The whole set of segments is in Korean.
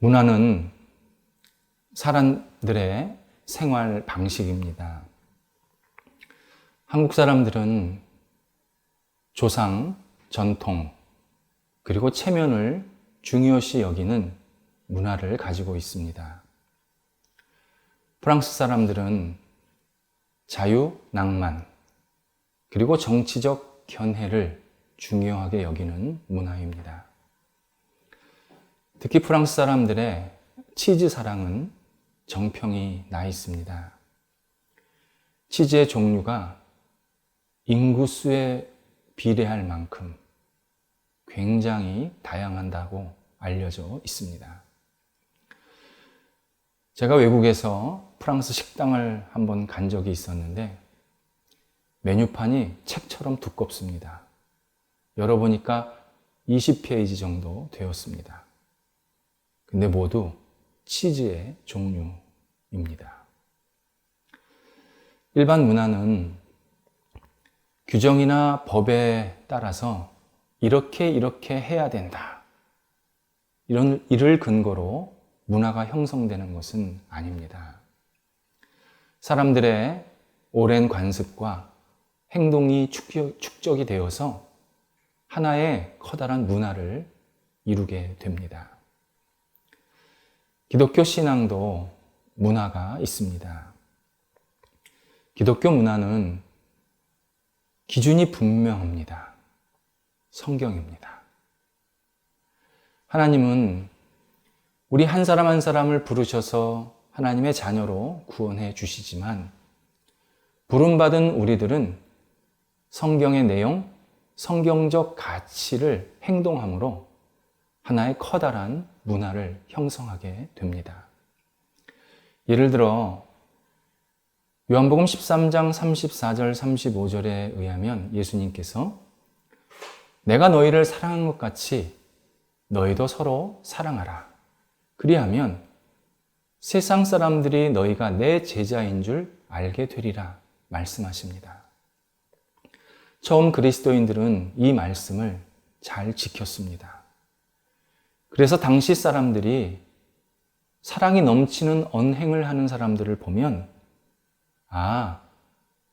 문화는 사람들의 생활 방식입니다. 한국 사람들은 조상, 전통, 그리고 체면을 중요시 여기는 문화를 가지고 있습니다. 프랑스 사람들은 자유, 낭만, 그리고 정치적 견해를 중요하게 여기는 문화입니다. 특히 프랑스 사람들의 치즈 사랑은 정평이 나 있습니다. 치즈의 종류가 인구수에 비례할 만큼 굉장히 다양하다고 알려져 있습니다. 제가 외국에서 프랑스 식당을 한번 간 적이 있었는데 메뉴판이 책처럼 두껍습니다. 열어보니까 20페이지 정도 되었습니다. 근데 모두 치즈의 종류입니다. 일반 문화는 규정이나 법에 따라서 이렇게 해야 된다. 이를 근거로 문화가 형성되는 것은 아닙니다. 사람들의 오랜 관습과 행동이 축적이 되어서 하나의 커다란 문화를 이루게 됩니다. 기독교 신앙도 문화가 있습니다. 기독교 문화는 기준이 분명합니다. 성경입니다. 하나님은 우리 한 사람 한 사람을 부르셔서 하나님의 자녀로 구원해 주시지만 부름받은 우리들은 성경의 내용, 성경적 가치를 행동함으로 하나의 커다란 문화를 형성하게 됩니다. 예를 들어 요한복음 13장 34절 35절에 의하면 예수님께서 내가 너희를 사랑한 것 같이 너희도 서로 사랑하라. 그리하면 세상 사람들이 너희가 내 제자인 줄 알게 되리라 말씀하십니다. 처음 그리스도인들은 이 말씀을 잘 지켰습니다. 그래서 당시 사람들이 사랑이 넘치는 언행을 하는 사람들을 보면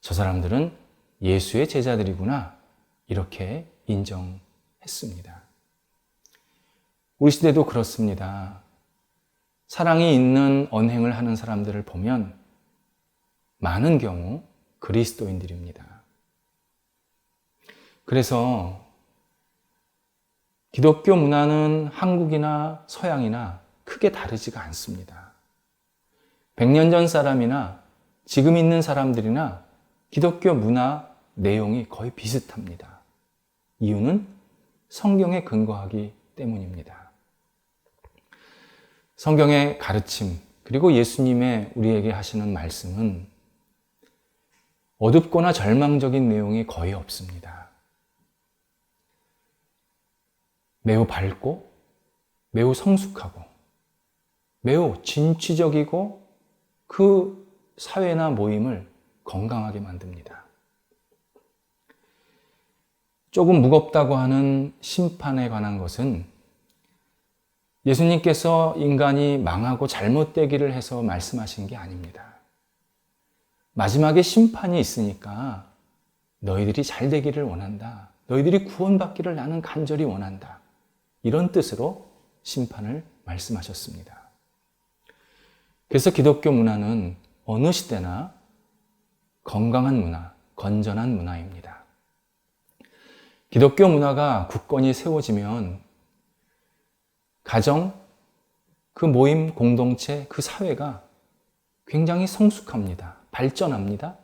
저 사람들은 예수의 제자들이구나 이렇게 인정했습니다. 우리 시대도 그렇습니다. 사랑이 있는 언행을 하는 사람들을 보면 많은 경우 그리스도인들입니다. 그래서 기독교 문화는 한국이나 서양이나 크게 다르지가 않습니다. 100년 전 사람이나 지금 있는 사람들이나 기독교 문화 내용이 거의 비슷합니다. 이유는 성경에 근거하기 때문입니다. 성경의 가르침, 그리고 예수님의 우리에게 하시는 말씀은 어둡거나 절망적인 내용이 거의 없습니다. 매우 밝고, 매우 성숙하고, 매우 진취적이고 그 사회나 모임을 건강하게 만듭니다. 조금 무겁다고 하는 심판에 관한 것은 예수님께서 인간이 망하고 잘못되기를 해서 말씀하신 게 아닙니다. 마지막에 심판이 있으니까 너희들이 잘 되기를 원한다. 너희들이 구원받기를 나는 간절히 원한다. 이런 뜻으로 심판을 말씀하셨습니다. 그래서 기독교 문화는 어느 시대나 건강한 문화, 건전한 문화입니다. 기독교 문화가 굳건히 세워지면 가정, 그 모임, 공동체, 그 사회가 굉장히 성숙합니다. 발전합니다.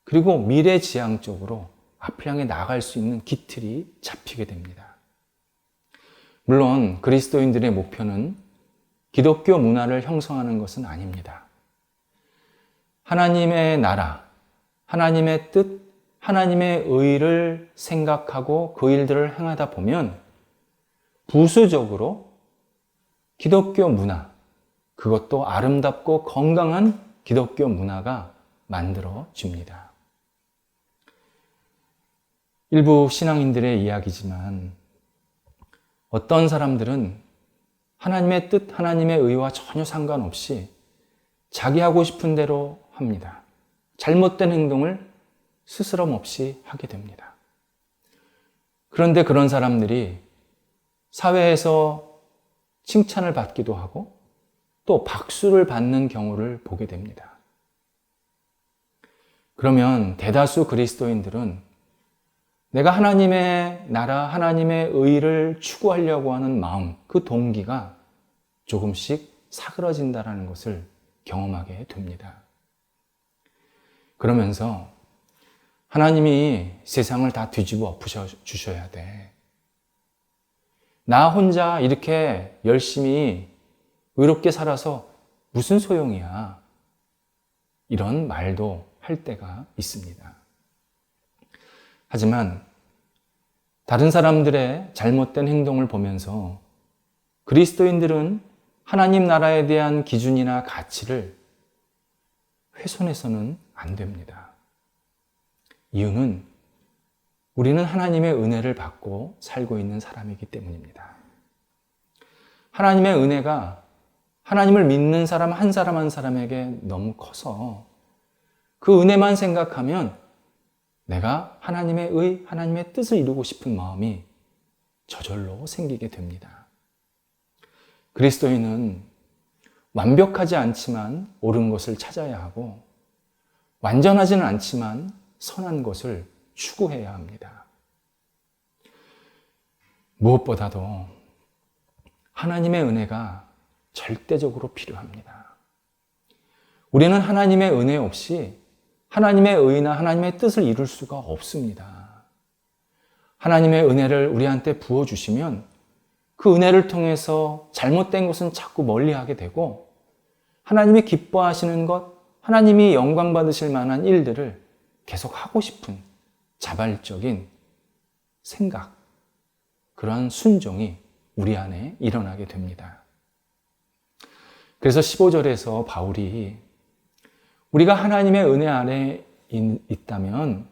그리고 미래지향적으로 앞을 향해 나아갈 수 있는 기틀이 잡히게 됩니다. 물론 그리스도인들의 목표는 기독교 문화를 형성하는 것은 아닙니다. 하나님의 나라, 하나님의 뜻, 하나님의 의를 생각하고 그 일들을 행하다 보면 부수적으로 기독교 문화, 그것도 아름답고 건강한 기독교 문화가 만들어집니다. 일부 신앙인들의 이야기지만 어떤 사람들은 하나님의 뜻, 하나님의 의와 전혀 상관없이 자기 하고 싶은 대로 합니다. 잘못된 행동을 스스럼 없이 하게 됩니다. 그런데 그런 사람들이 사회에서 칭찬을 받기도 하고 또 박수를 받는 경우를 보게 됩니다. 그러면 대다수 그리스도인들은 내가 하나님의 나라, 하나님의 의를 추구하려고 하는 마음, 그 동기가 조금씩 사그러진다는 것을 경험하게 됩니다. 그러면서 하나님이 세상을 다 뒤집어 엎으셔 주셔야 돼. 나 혼자 이렇게 열심히 의롭게 살아서 무슨 소용이야. 이런 말도 할 때가 있습니다. 하지만 다른 사람들의 잘못된 행동을 보면서 그리스도인들은 하나님 나라에 대한 기준이나 가치를 훼손해서는 안 됩니다. 이유는 우리는 하나님의 은혜를 받고 살고 있는 사람이기 때문입니다. 하나님의 은혜가 하나님을 믿는 사람 한 사람에게 너무 커서 그 은혜만 생각하면 내가 하나님의 의, 하나님의 뜻을 이루고 싶은 마음이 저절로 생기게 됩니다. 그리스도인은 완벽하지 않지만 옳은 것을 찾아야 하고 완전하지는 않지만 선한 것을 추구해야 합니다. 무엇보다도 하나님의 은혜가 절대적으로 필요합니다. 우리는 하나님의 은혜 없이 하나님의 의나 하나님의 뜻을 이룰 수가 없습니다. 하나님의 은혜를 우리한테 부어주시면 그 은혜를 통해서 잘못된 것은 자꾸 멀리하게 되고 하나님이 기뻐하시는 것, 하나님이 영광 받으실 만한 일들을 계속 하고 싶은 자발적인 생각, 그러한 순종이 우리 안에 일어나게 됩니다. 그래서 15절에서 바울이 우리가 하나님의 은혜 아래 있다면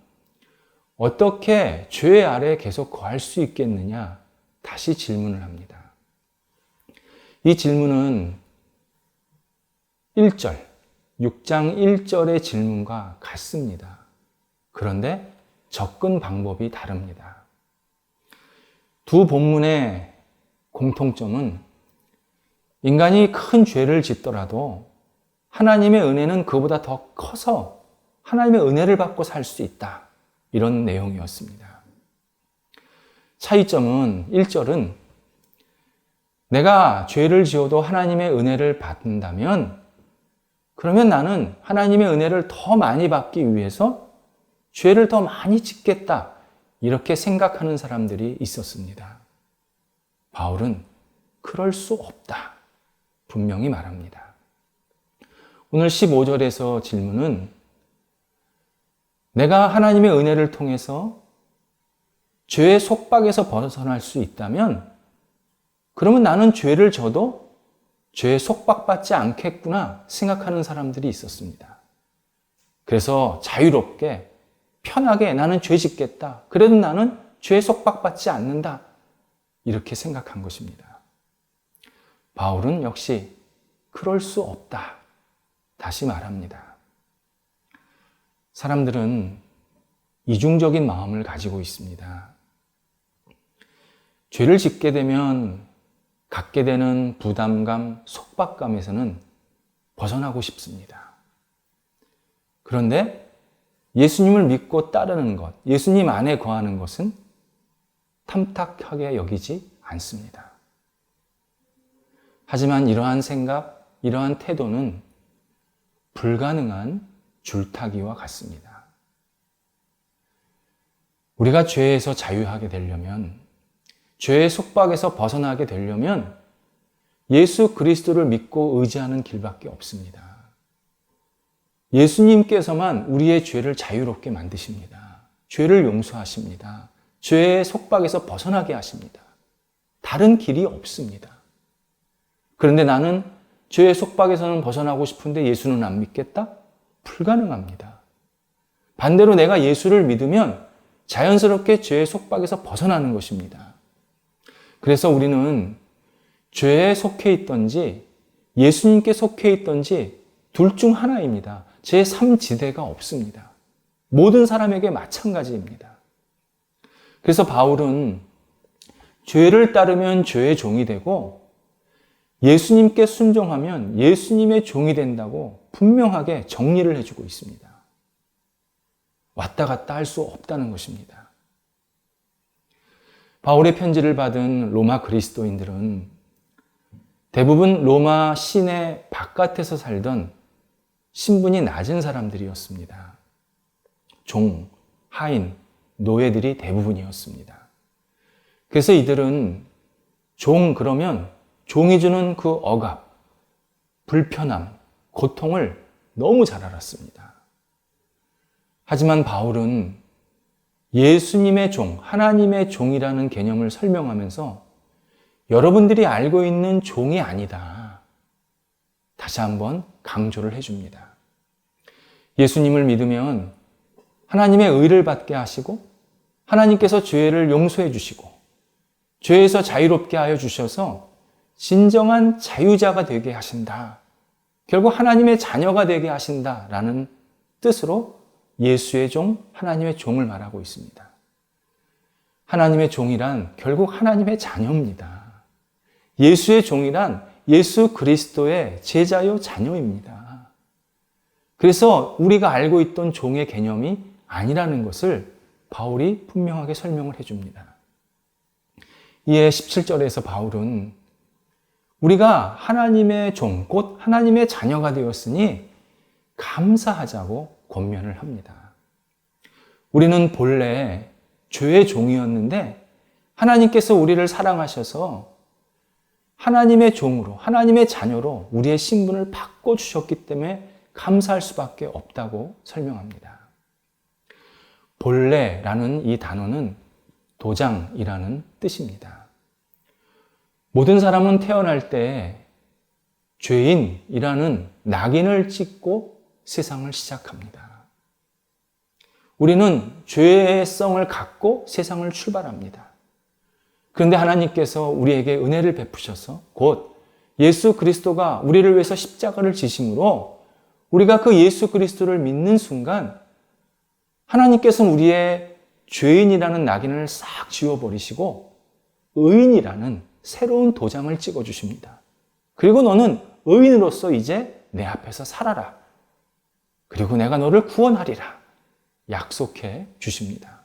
어떻게 죄 아래 계속 거할 수 있겠느냐 다시 질문을 합니다. 이 질문은 1절, 6장 1절의 질문과 같습니다. 그런데 접근 방법이 다릅니다. 두 본문의 공통점은 인간이 큰 죄를 짓더라도 하나님의 은혜는 그보다 더 커서 하나님의 은혜를 받고 살 수 있다. 이런 내용이었습니다. 차이점은 1절은 내가 죄를 지어도 하나님의 은혜를 받는다면 그러면 나는 하나님의 은혜를 더 많이 받기 위해서 죄를 더 많이 짓겠다. 이렇게 생각하는 사람들이 있었습니다. 바울은 그럴 수 없다. 분명히 말합니다. 오늘 15절에서 질문은 내가 하나님의 은혜를 통해서 죄의 속박에서 벗어날 수 있다면 그러면 나는 죄를 져도 죄의 속박받지 않겠구나 생각하는 사람들이 있었습니다. 그래서 자유롭게 편하게 나는 죄 짓겠다. 그래도 나는 죄의 속박받지 않는다. 이렇게 생각한 것입니다. 바울은 역시 그럴 수 없다. 다시 말합니다. 사람들은 이중적인 마음을 가지고 있습니다. 죄를 짓게 되면 갖게 되는 부담감, 속박감에서는 벗어나고 싶습니다. 그런데 예수님을 믿고 따르는 것, 예수님 안에 거하는 것은 탐탁하게 여기지 않습니다. 하지만 이러한 생각, 이러한 태도는 불가능한 줄타기와 같습니다. 우리가 죄에서 자유하게 되려면, 죄의 속박에서 벗어나게 되려면 예수 그리스도를 믿고 의지하는 길밖에 없습니다. 예수님께서만 우리의 죄를 자유롭게 만드십니다. 죄를 용서하십니다. 죄의 속박에서 벗어나게 하십니다. 다른 길이 없습니다. 그런데 나는 죄의 속박에서는 벗어나고 싶은데 예수는 안 믿겠다? 불가능합니다. 반대로 내가 예수를 믿으면 자연스럽게 죄의 속박에서 벗어나는 것입니다. 그래서 우리는 죄에 속해 있던지 예수님께 속해 있던지 둘 중 하나입니다. 제3지대가 없습니다. 모든 사람에게 마찬가지입니다. 그래서 바울은 죄를 따르면 죄의 종이 되고 예수님께 순종하면 예수님의 종이 된다고 분명하게 정리를 해주고 있습니다. 왔다 갔다 할 수 없다는 것입니다. 바울의 편지를 받은 로마 그리스도인들은 대부분 로마 시내 바깥에서 살던 신분이 낮은 사람들이었습니다. 종, 하인, 노예들이 대부분이었습니다. 그래서 이들은 종 그러면 종이 주는 그 억압, 불편함, 고통을 너무 잘 알았습니다. 하지만 바울은 예수님의 종, 하나님의 종이라는 개념을 설명하면서 여러분들이 알고 있는 종이 아니다. 다시 한번 강조를 해줍니다. 예수님을 믿으면 하나님의 의를 받게 하시고 하나님께서 죄를 용서해 주시고 죄에서 자유롭게 하여 주셔서 진정한 자유자가 되게 하신다. 결국 하나님의 자녀가 되게 하신다라는 뜻으로 예수의 종, 하나님의 종을 말하고 있습니다. 하나님의 종이란 결국 하나님의 자녀입니다. 예수의 종이란 예수 그리스도의 제자요 자녀입니다. 그래서 우리가 알고 있던 종의 개념이 아니라는 것을 바울이 분명하게 설명을 해줍니다. 이에 17절에서 바울은 우리가 하나님의 종, 곧 하나님의 자녀가 되었으니 감사하자고 권면을 합니다. 우리는 본래 죄의 종이었는데 하나님께서 우리를 사랑하셔서 하나님의 종으로, 하나님의 자녀로 우리의 신분을 바꿔주셨기 때문에 감사할 수밖에 없다고 설명합니다. 본래라는 이 단어는 도장이라는 뜻입니다. 모든 사람은 태어날 때 죄인이라는 낙인을 찍고 세상을 시작합니다. 우리는 죄의 성을 갖고 세상을 출발합니다. 그런데 하나님께서 우리에게 은혜를 베푸셔서 곧 예수 그리스도가 우리를 위해서 십자가를 지심으로 우리가 그 예수 그리스도를 믿는 순간 하나님께서 우리의 죄인이라는 낙인을 싹 지워버리시고 의인이라는 새로운 도장을 찍어주십니다. 그리고 너는 의인으로서 이제 내 앞에서 살아라. 그리고 내가 너를 구원하리라. 약속해 주십니다.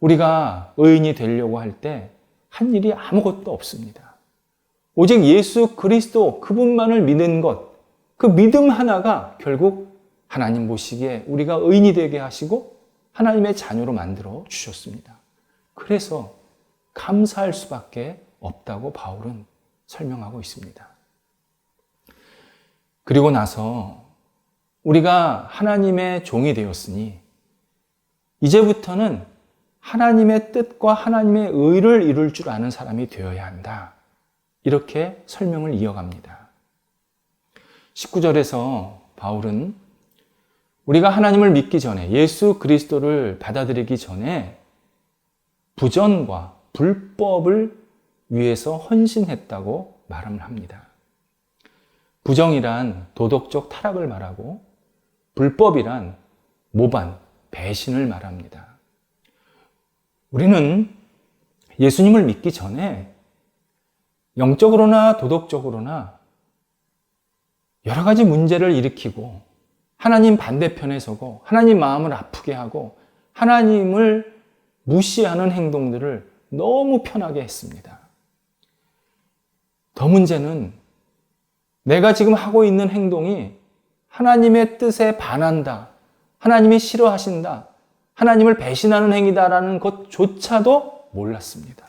우리가 의인이 되려고 할 때 한 일이 아무것도 없습니다. 오직 예수 그리스도 그분만을 믿는 것, 그 믿음 하나가 결국 하나님 보시기에 우리가 의인이 되게 하시고 하나님의 자녀로 만들어 주셨습니다. 그래서 감사할 수밖에 없다고 바울은 설명하고 있습니다. 그리고 나서 우리가 하나님의 종이 되었으니 이제부터는 하나님의 뜻과 하나님의 의를 이룰 줄 아는 사람이 되어야 한다. 이렇게 설명을 이어갑니다. 19절에서 바울은 우리가 하나님을 믿기 전에 예수 그리스도를 받아들이기 전에 부전과 불법을 위해서 헌신했다고 말을 합니다. 부정이란 도덕적 타락을 말하고 불법이란 모반, 배신을 말합니다. 우리는 예수님을 믿기 전에 영적으로나 도덕적으로나 여러 가지 문제를 일으키고 하나님 반대편에 서고 하나님 마음을 아프게 하고 하나님을 무시하는 행동들을 너무 편하게 했습니다. 더 문제는 내가 지금 하고 있는 행동이 하나님의 뜻에 반한다. 하나님이 싫어하신다. 하나님을 배신하는 행위다라는 것조차도 몰랐습니다.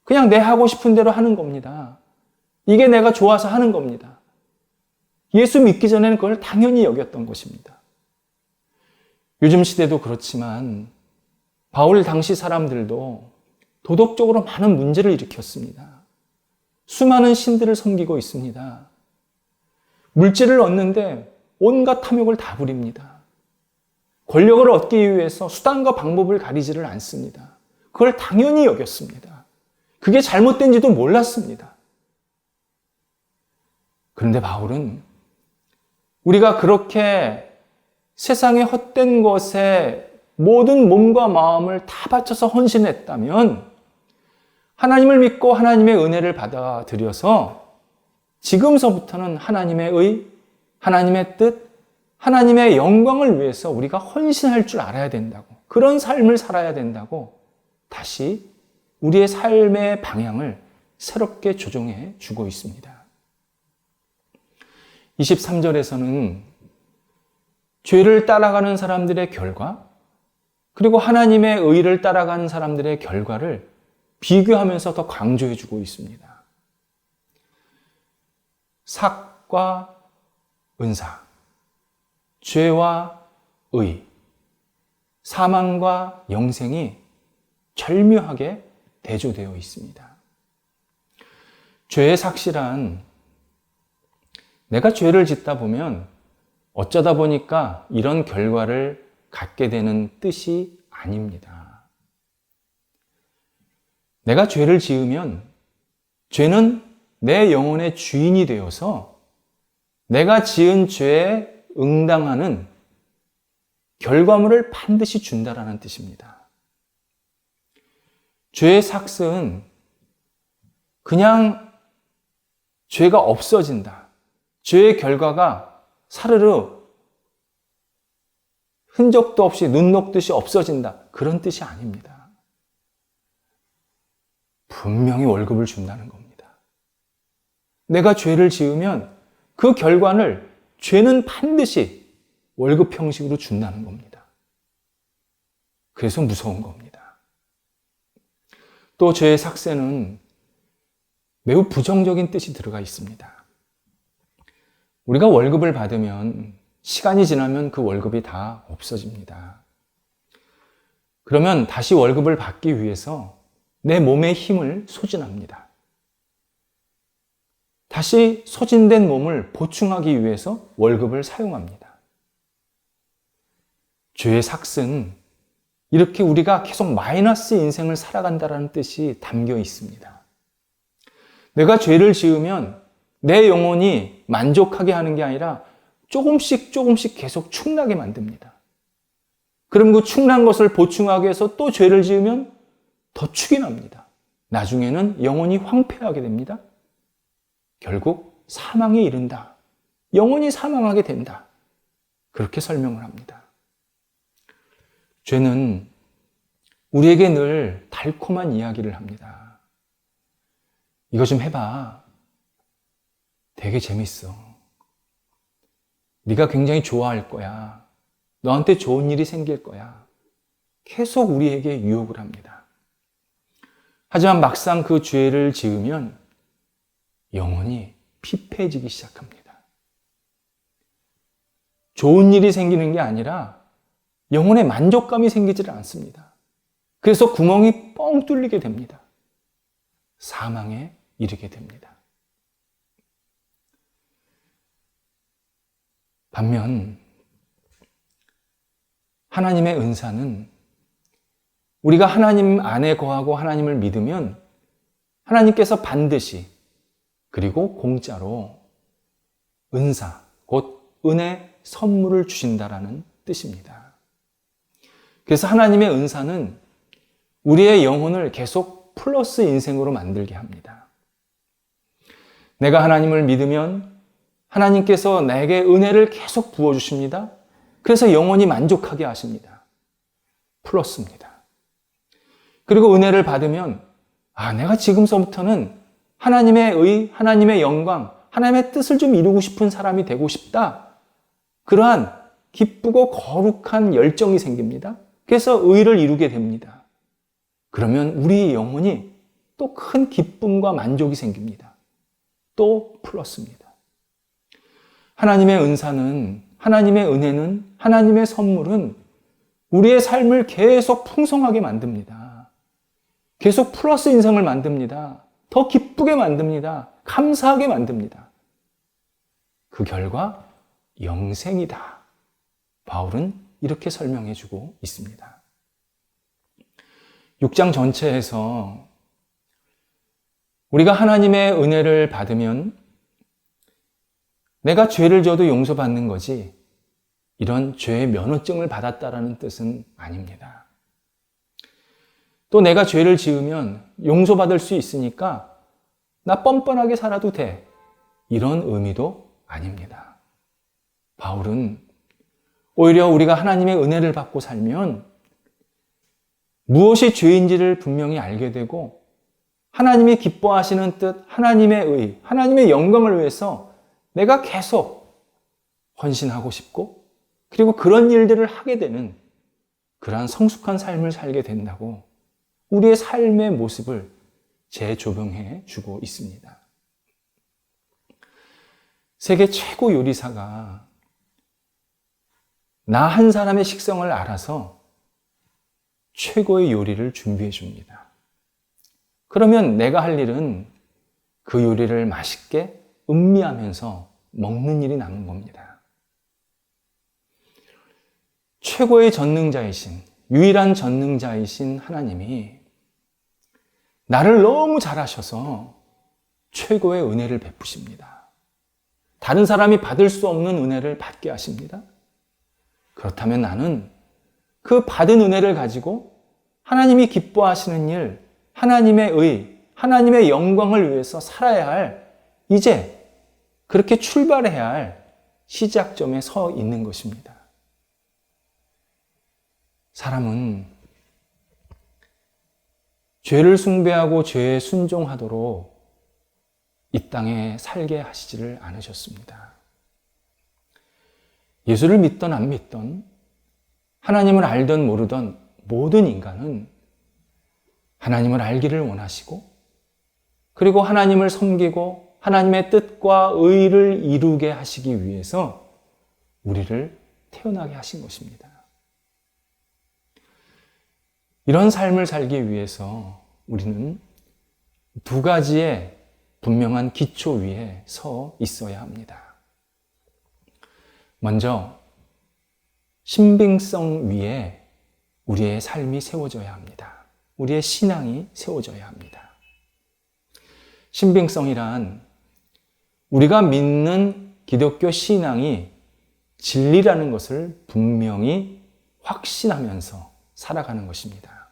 그냥 내 하고 싶은 대로 하는 겁니다. 이게 내가 좋아서 하는 겁니다. 예수 믿기 전에는 그걸 당연히 여겼던 것입니다. 요즘 시대도 그렇지만 바울 당시 사람들도 도덕적으로 많은 문제를 일으켰습니다. 수많은 신들을 섬기고 있습니다. 물질을 얻는데 온갖 탐욕을 다 부립니다. 권력을 얻기 위해서 수단과 방법을 가리지를 않습니다. 그걸 당연히 여겼습니다. 그게 잘못된지도 몰랐습니다. 그런데 바울은 우리가 그렇게 세상의 헛된 것에 모든 몸과 마음을 다 바쳐서 헌신했다면 하나님을 믿고 하나님의 은혜를 받아들여서 지금서부터는 하나님의 의, 하나님의 뜻, 하나님의 영광을 위해서 우리가 헌신할 줄 알아야 된다고, 그런 삶을 살아야 된다고 다시 우리의 삶의 방향을 새롭게 조정해 주고 있습니다. 23절에서는 죄를 따라가는 사람들의 결과, 그리고 하나님의 의를 따라가는 사람들의 결과를 비교하면서 더 강조해 주고 있습니다. 삭과 은사, 죄와 의, 사망과 영생이 절묘하게 대조되어 있습니다. 죄의 삭시란 내가 죄를 짓다 보면 어쩌다 보니까 이런 결과를 갖게 되는 뜻이 아닙니다. 내가 죄를 지으면 죄는 내 영혼의 주인이 되어서 내가 지은 죄에 응당하는 결과물을 반드시 준다라는 뜻입니다. 죄의 삭스는 그냥 죄가 없어진다, 죄의 결과가 사르르 흔적도 없이 눈 녹듯이 없어진다, 그런 뜻이 아닙니다. 분명히 월급을 준다는 겁니다. 내가 죄를 지으면 그 결과를 죄는 반드시 월급 형식으로 준다는 겁니다. 그래서 무서운 겁니다. 또 죄의 삭세는 매우 부정적인 뜻이 들어가 있습니다. 우리가 월급을 받으면 시간이 지나면 그 월급이 다 없어집니다. 그러면 다시 월급을 받기 위해서 내 몸의 힘을 소진합니다. 다시 소진된 몸을 보충하기 위해서 월급을 사용합니다. 죄의 삭스는 이렇게 우리가 계속 마이너스 인생을 살아간다는 뜻이 담겨 있습니다. 내가 죄를 지으면 내 영혼이 만족하게 하는 게 아니라 조금씩 계속 축나게 만듭니다. 그럼 그 축난 것을 보충하기 위해서 또 죄를 지으면 더 축이 납니다. 나중에는 영혼이 황폐하게 됩니다. 결국 사망에 이른다. 영혼이 사망하게 된다. 그렇게 설명을 합니다. 죄는 우리에게 늘 달콤한 이야기를 합니다. 이거 좀 해봐. 되게 재밌어. 네가 굉장히 좋아할 거야. 너한테 좋은 일이 생길 거야. 계속 우리에게 유혹을 합니다. 하지만 막상 그 죄를 지으면 영혼이 피폐해지기 시작합니다. 좋은 일이 생기는 게 아니라 영혼의 만족감이 생기지를 않습니다. 그래서 구멍이 뻥 뚫리게 됩니다. 사망에 이르게 됩니다. 반면 하나님의 은사는 우리가 하나님 안에 거하고 하나님을 믿으면 하나님께서 반드시, 그리고 공짜로 은사, 곧 은혜 선물을 주신다라는 뜻입니다. 그래서 하나님의 은사는 우리의 영혼을 계속 플러스 인생으로 만들게 합니다. 내가 하나님을 믿으면 하나님께서 내게 은혜를 계속 부어주십니다. 그래서 영혼이 만족하게 하십니다. 플러스입니다. 그리고 은혜를 받으면 내가 지금서부터는 하나님의 의, 하나님의 영광, 하나님의 뜻을 좀 이루고 싶은 사람이 되고 싶다. 그러한 기쁘고 거룩한 열정이 생깁니다. 그래서 의를 이루게 됩니다. 그러면 우리 영혼이 또 큰 기쁨과 만족이 생깁니다. 또 플러스입니다. 하나님의 은사는, 하나님의 은혜는, 하나님의 선물은 우리의 삶을 계속 풍성하게 만듭니다. 계속 플러스 인생을 만듭니다. 더 기쁘게 만듭니다. 감사하게 만듭니다. 그 결과 영생이다. 바울은 이렇게 설명해 주고 있습니다. 6장 전체에서 우리가 하나님의 은혜를 받으면 내가 죄를 져도 용서받는 거지 이런 죄의 면허증을 받았다라는 뜻은 아닙니다. 또 내가 죄를 지으면 용서받을 수 있으니까 나 뻔뻔하게 살아도 돼. 이런 의미도 아닙니다. 바울은 오히려 우리가 하나님의 은혜를 받고 살면 무엇이 죄인지를 분명히 알게 되고 하나님이 기뻐하시는 뜻, 하나님의 의, 하나님의 영광을 위해서 내가 계속 헌신하고 싶고 그리고 그런 일들을 하게 되는 그러한 성숙한 삶을 살게 된다고 우리의 삶의 모습을 재조명해 주고 있습니다. 세계 최고 요리사가 나 한 사람의 식성을 알아서 최고의 요리를 준비해 줍니다. 그러면 내가 할 일은 그 요리를 맛있게 음미하면서 먹는 일이 남은 겁니다. 최고의 전능자이신, 유일한 전능자이신 하나님이 나를 너무 잘 아셔서 최고의 은혜를 베푸십니다. 다른 사람이 받을 수 없는 은혜를 받게 하십니다. 그렇다면 나는 그 받은 은혜를 가지고 하나님이 기뻐하시는 일, 하나님의 의, 하나님의 영광을 위해서 살아야 할, 이제 그렇게 출발해야 할 시작점에 서 있는 것입니다. 사람은 죄를 숭배하고 죄에 순종하도록 이 땅에 살게 하시지를 않으셨습니다. 예수를 믿던 안 믿던, 하나님을 알던 모르던 모든 인간은 하나님을 알기를 원하시고 그리고 하나님을 섬기고 하나님의 뜻과 의를 이루게 하시기 위해서 우리를 태어나게 하신 것입니다. 이런 삶을 살기 위해서 우리는 두 가지의 분명한 기초 위에 서 있어야 합니다. 먼저 신빙성 위에 우리의 삶이 세워져야 합니다. 우리의 신앙이 세워져야 합니다. 신빙성이란 우리가 믿는 기독교 신앙이 진리라는 것을 분명히 확신하면서 살아가는 것입니다.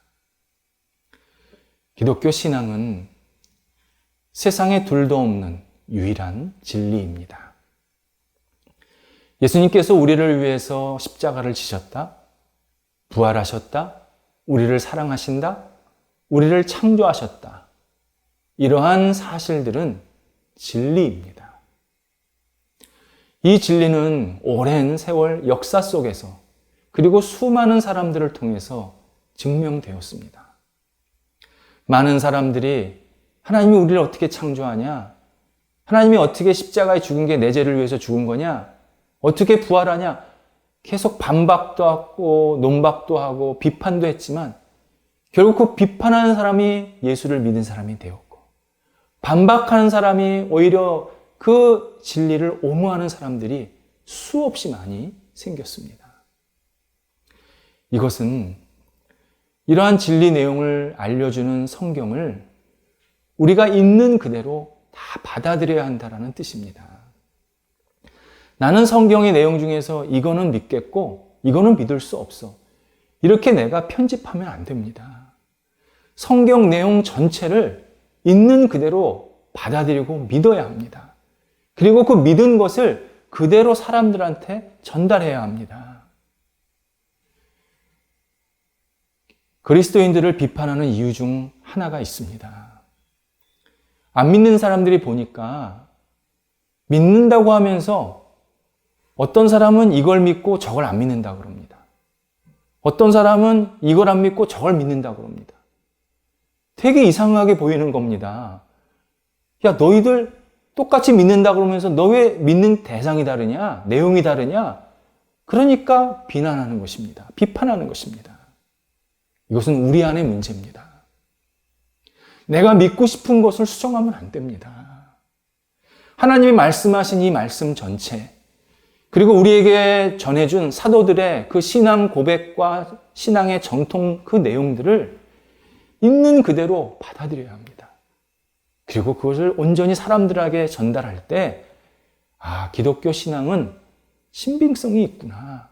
기독교 신앙은 세상에 둘도 없는 유일한 진리입니다. 예수님께서 우리를 위해서 십자가를 지셨다, 부활하셨다, 우리를 사랑하신다, 우리를 창조하셨다. 이러한 사실들은 진리입니다. 이 진리는 오랜 세월 역사 속에서 그리고 수많은 사람들을 통해서 증명되었습니다. 많은 사람들이 하나님이 우리를 어떻게 창조하냐? 하나님이 어떻게 십자가에 죽은 게 내 죄를 위해서 죽은 거냐? 어떻게 부활하냐? 계속 반박도 하고 논박도 하고 비판도 했지만 결국 그 비판하는 사람이 예수를 믿은 사람이 되었고 반박하는 사람이 오히려 그 진리를 옹호하는 사람들이 수없이 많이 생겼습니다. 이것은 이러한 진리 내용을 알려주는 성경을 우리가 있는 그대로 다 받아들여야 한다는 뜻입니다. 나는 성경의 내용 중에서 이거는 믿겠고 이거는 믿을 수 없어. 이렇게 내가 편집하면 안 됩니다. 성경 내용 전체를 있는 그대로 받아들이고 믿어야 합니다. 그리고 그 믿은 것을 그대로 사람들한테 전달해야 합니다. 그리스도인들을 비판하는 이유 중 하나가 있습니다. 안 믿는 사람들이 보니까 믿는다고 하면서 어떤 사람은 이걸 믿고 저걸 안 믿는다고 그럽니다. 어떤 사람은 이걸 안 믿고 저걸 믿는다고 그럽니다. 되게 이상하게 보이는 겁니다. 야, 너희들 똑같이 믿는다 그러면서 너 왜 믿는 대상이 다르냐? 내용이 다르냐? 그러니까 비난하는 것입니다. 비판하는 것입니다. 이것은 우리 안의 문제입니다. 내가 믿고 싶은 것을 수정하면 안 됩니다. 하나님이 말씀하신 이 말씀 전체, 그리고 우리에게 전해준 사도들의 그 신앙 고백과 신앙의 정통 그 내용들을 있는 그대로 받아들여야 합니다. 그리고 그것을 온전히 사람들에게 전달할 때, 아, 기독교 신앙은 신빙성이 있구나.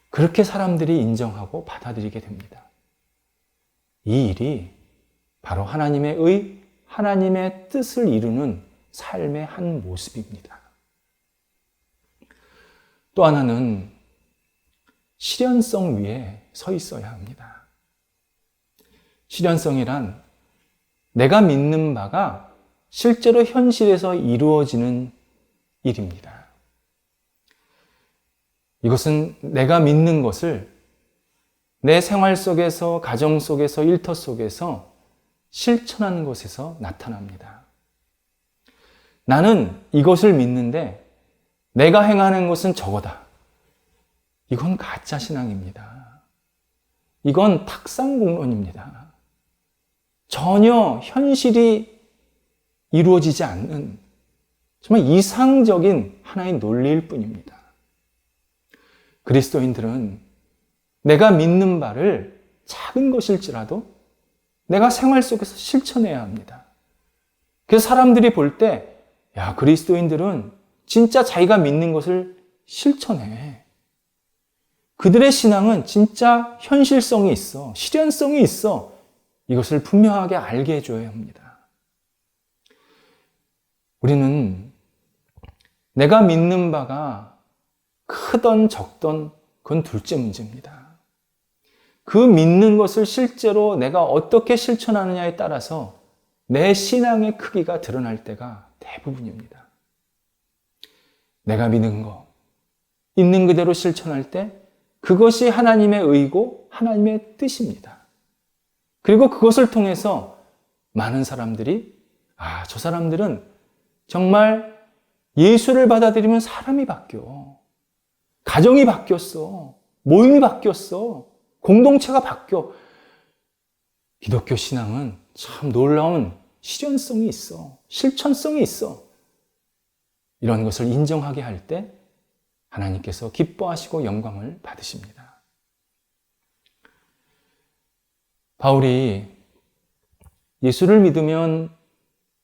그렇게 사람들이 인정하고 받아들이게 됩니다. 이 일이 바로 하나님의 뜻을 이루는 삶의 한 모습입니다. 또 하나는 실현성 위에 서 있어야 합니다. 실현성이란 내가 믿는 바가 실제로 현실에서 이루어지는 일입니다. 이것은 내가 믿는 것을 내 생활 속에서, 가정 속에서, 일터 속에서 실천하는 것에서 나타납니다. 나는 이것을 믿는데 내가 행하는 것은 저거다. 이건 가짜 신앙입니다. 이건 탁상공론입니다. 전혀 현실이 이루어지지 않는 정말 이상적인 하나의 논리일 뿐입니다. 그리스도인들은 내가 믿는 바를 작은 것일지라도 내가 생활 속에서 실천해야 합니다. 그래서 사람들이 볼 때, 야, 그리스도인들은 진짜 자기가 믿는 것을 실천해. 그들의 신앙은 진짜 현실성이 있어. 실현성이 있어. 이것을 분명하게 알게 해줘야 합니다. 우리는 내가 믿는 바가 크던 적던 그건 둘째 문제입니다. 그 믿는 것을 실제로 내가 어떻게 실천하느냐에 따라서 내 신앙의 크기가 드러날 때가 대부분입니다. 내가 믿는 거, 있는 그대로 실천할 때 그것이 하나님의 의고 하나님의 뜻입니다. 그리고 그것을 통해서 많은 사람들이, 아, 저 사람들은 정말 예수를 받아들이면 사람이 바뀌어. 가정이 바뀌었어. 모임이 바뀌었어. 공동체가 바뀌어. 기독교 신앙은 참 놀라운 실현성이 있어. 실천성이 있어. 이런 것을 인정하게 할 때 하나님께서 기뻐하시고 영광을 받으십니다. 바울이 예수를 믿으면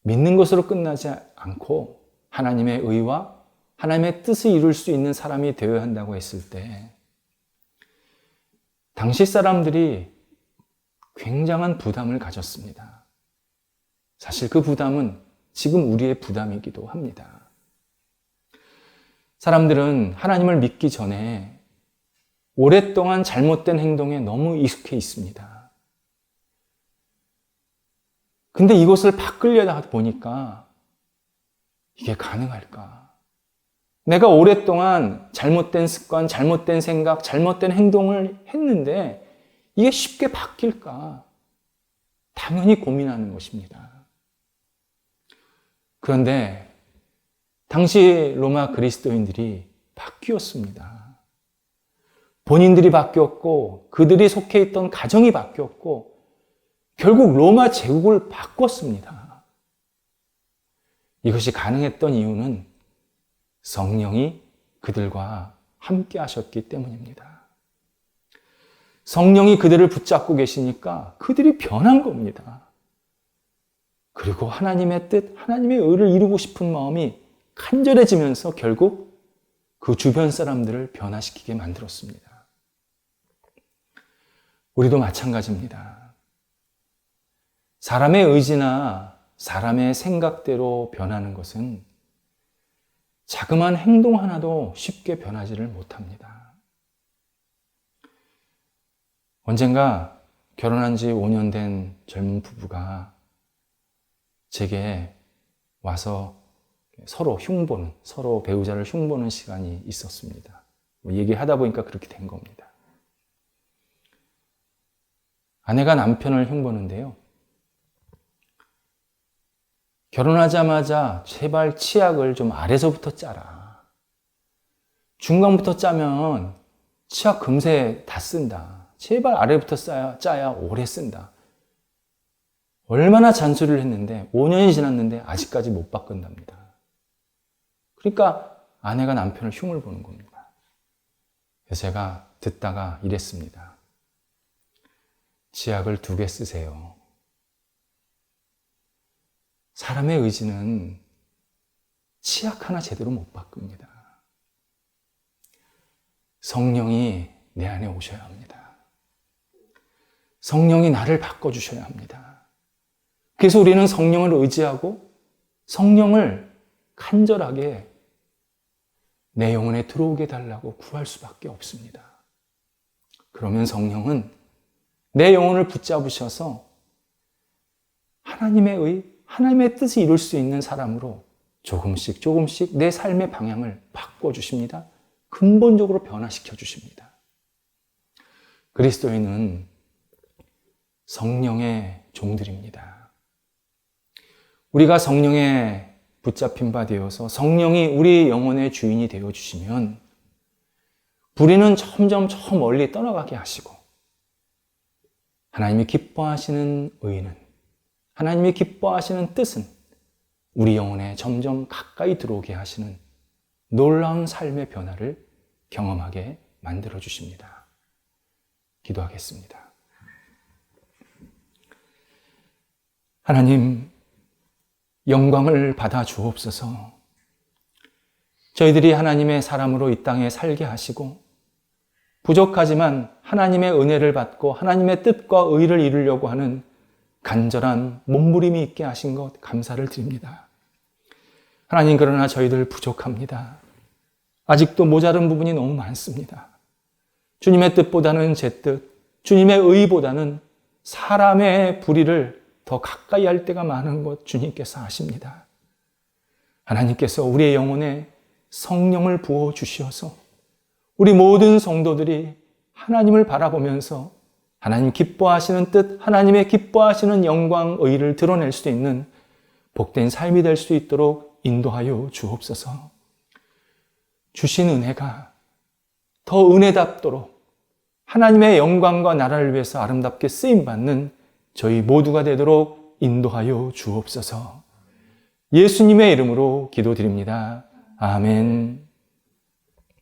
믿는 것으로 끝나지 않고 하나님의 의와 하나님의 뜻을 이룰 수 있는 사람이 되어야 한다고 했을 때 당시 사람들이 굉장한 부담을 가졌습니다. 사실 그 부담은 지금 우리의 부담이기도 합니다. 사람들은 하나님을 믿기 전에 오랫동안 잘못된 행동에 너무 익숙해 있습니다. 근데 이것을 바꾸려다 보니까 이게 가능할까? 내가 오랫동안 잘못된 습관, 잘못된 생각, 잘못된 행동을 했는데 이게 쉽게 바뀔까? 당연히 고민하는 것입니다. 그런데 당시 로마 그리스도인들이 바뀌었습니다. 본인들이 바뀌었고 그들이 속해 있던 가정이 바뀌었고 결국 로마 제국을 바꿨습니다. 이것이 가능했던 이유는 성령이 그들과 함께 하셨기 때문입니다. 성령이 그들을 붙잡고 계시니까 그들이 변한 겁니다. 그리고 하나님의 뜻, 하나님의 의를 이루고 싶은 마음이 간절해지면서 결국 그 주변 사람들을 변화시키게 만들었습니다. 우리도 마찬가지입니다. 사람의 의지나 사람의 생각대로 변하는 것은 자그마한 행동 하나도 쉽게 변하지를 못합니다. 언젠가 결혼한 지 5년 된 젊은 부부가 제게 와서 서로 흉보는, 서로 배우자를 흉보는 시간이 있었습니다. 얘기하다 보니까 그렇게 된 겁니다. 아내가 남편을 흉보는데요. 결혼하자마자 제발 치약을 좀 아래서부터 짜라. 중간부터 짜면 치약 금세 다 쓴다. 제발 아래부터 짜야 오래 쓴다. 얼마나 잔소리를 했는데 5년이 지났는데 아직까지 못 바꾼답니다. 그러니까 아내가 남편을 흉을 보는 겁니다. 그래서 제가 듣다가 이랬습니다. 치약을 2개 쓰세요. 사람의 의지는 치약 하나 제대로 못 바꿉니다. 성령이 내 안에 오셔야 합니다. 성령이 나를 바꿔주셔야 합니다. 그래서 우리는 성령을 의지하고 성령을 간절하게 내 영혼에 들어오게 달라고 구할 수밖에 없습니다. 그러면 성령은 내 영혼을 붙잡으셔서 하나님의 뜻을 이룰 수 있는 사람으로 조금씩 조금씩 내 삶의 방향을 바꿔주십니다. 근본적으로 변화시켜 주십니다. 그리스도인은 성령의 종들입니다. 우리가 성령에 붙잡힌 바 되어서 성령이 우리 영혼의 주인이 되어 주시면 불의는 점점 저 멀리 떠나가게 하시고 하나님이 기뻐하시는 의는, 하나님이 기뻐하시는 뜻은 우리 영혼에 점점 가까이 들어오게 하시는 놀라운 삶의 변화를 경험하게 만들어 주십니다. 기도하겠습니다. 하나님, 영광을 받아 주옵소서. 저희들이 하나님의 사람으로 이 땅에 살게 하시고 부족하지만 하나님의 은혜를 받고 하나님의 뜻과 의를 이루려고 하는 간절한 몸부림이 있게 하신 것 감사를 드립니다. 하나님, 그러나 저희들 부족합니다. 아직도 모자른 부분이 너무 많습니다. 주님의 뜻보다는 제 뜻, 주님의 의보다는 사람의 불의를 더 가까이 할 때가 많은 것 주님께서 아십니다. 하나님께서 우리의 영혼에 성령을 부어 주시어서 우리 모든 성도들이 하나님을 바라보면서 하나님 기뻐하시는 뜻, 하나님의 기뻐하시는 영광, 의를 드러낼 수 있는 복된 삶이 될 수 있도록 인도하여 주옵소서. 주신 은혜가 더 은혜답도록 하나님의 영광과 나라를 위해서 아름답게 쓰임받는 저희 모두가 되도록 인도하여 주옵소서. 예수님의 이름으로 기도드립니다. 아멘.